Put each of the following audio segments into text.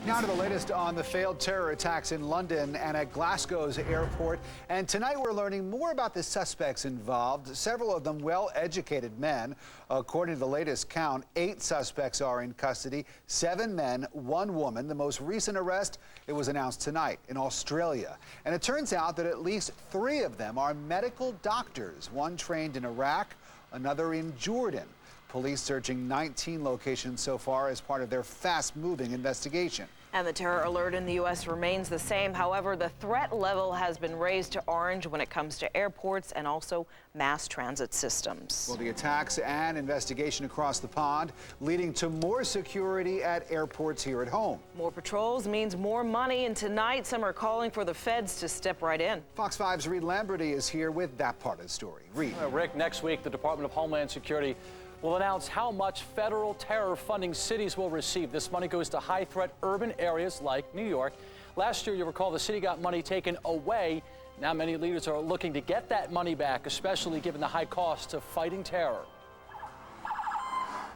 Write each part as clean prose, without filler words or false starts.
Now to the latest on the failed terror attacks in London and at Glasgow's airport. And tonight we're learning more about the suspects involved, several of them well-educated men. According to the latest count, 8 suspects are in custody, 7 men, 1 woman. The most recent arrest, it was announced tonight in Australia. And it turns out that at least 3 of them are medical doctors, one trained in Iraq, another in Jordan. Police searching 19 locations so far as part of their fast-moving investigation. And the terror alert in the U.S. remains the same. However, the threat level has been raised to orange when it comes to airports and also mass transit systems. Well, the attacks and investigation across the pond leading to more security at airports here at home. More patrols means more money, and tonight some are calling for the feds to step right in. Fox 5's Reed Lamberty is here with that part of the story. Reed. Rick, next week the Department of Homeland Security will announce how much federal terror funding cities will receive. This money goes to high-threat urban areas like New York. Last year, you recall, the city got money taken away. Now many leaders are looking to get that money back, especially given the high cost of fighting terror.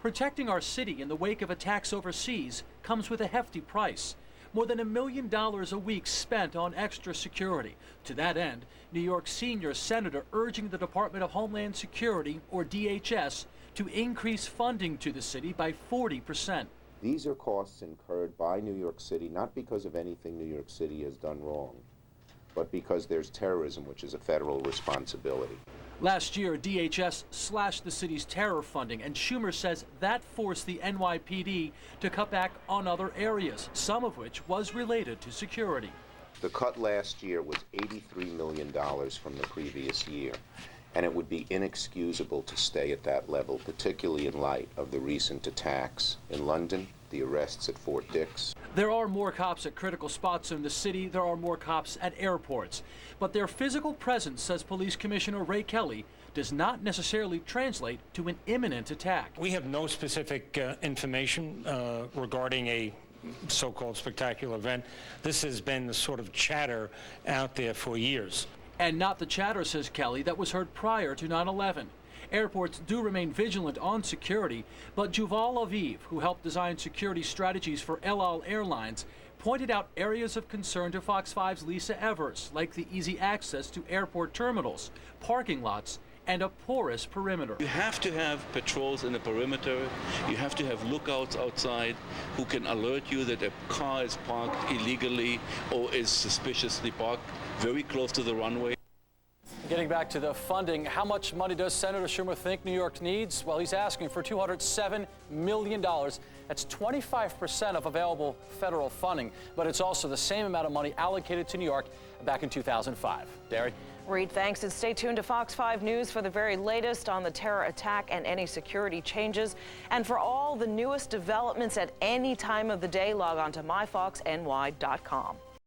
Protecting our city in the wake of attacks overseas comes with a hefty price. More than $1 million a week spent on extra security. To that end, New York senior senator urging the Department of Homeland Security, or DHS, to increase funding to the city by 40%. These are costs incurred by New York City, not because of anything New York City has done wrong, but because there's terrorism, which is a federal responsibility. Last year, DHS slashed the city's terror funding, and Schumer says that forced the NYPD to cut back on other areas, some of which was related to security. The cut last year was $83 million from the previous year. And it would be inexcusable to stay at that level, particularly in light of the recent attacks in London, the arrests at Fort Dix. There are more cops at critical spots in the city. There are more cops at airports. But their physical presence, says Police Commissioner Ray Kelly, does not necessarily translate to an imminent attack. We have no specific information regarding a so-called spectacular event. This has been the sort of chatter out there for years. And not the chatter, says Kelly, that was heard prior to 9/11. Airports do remain vigilant on security, but Yuval Aviv, who helped design security strategies for El Al Airlines, pointed out areas of concern to Fox 5's Lisa Evers, like the easy access to airport terminals, parking lots, and a porous perimeter. You have to have patrols in the perimeter. You have to have lookouts outside who can alert you that a car is parked illegally or is suspiciously parked very close to the runway. Getting back to the funding, how much money does Senator Schumer think New York needs? Well, he's asking for $207 million. That's 25% of available federal funding, but it's also the same amount of money allocated to New York back in 2005. Derry? Reed, thanks, and stay tuned to Fox 5 News for the very latest on the terror attack and any security changes. And for all the newest developments at any time of the day, log on to myfoxny.com.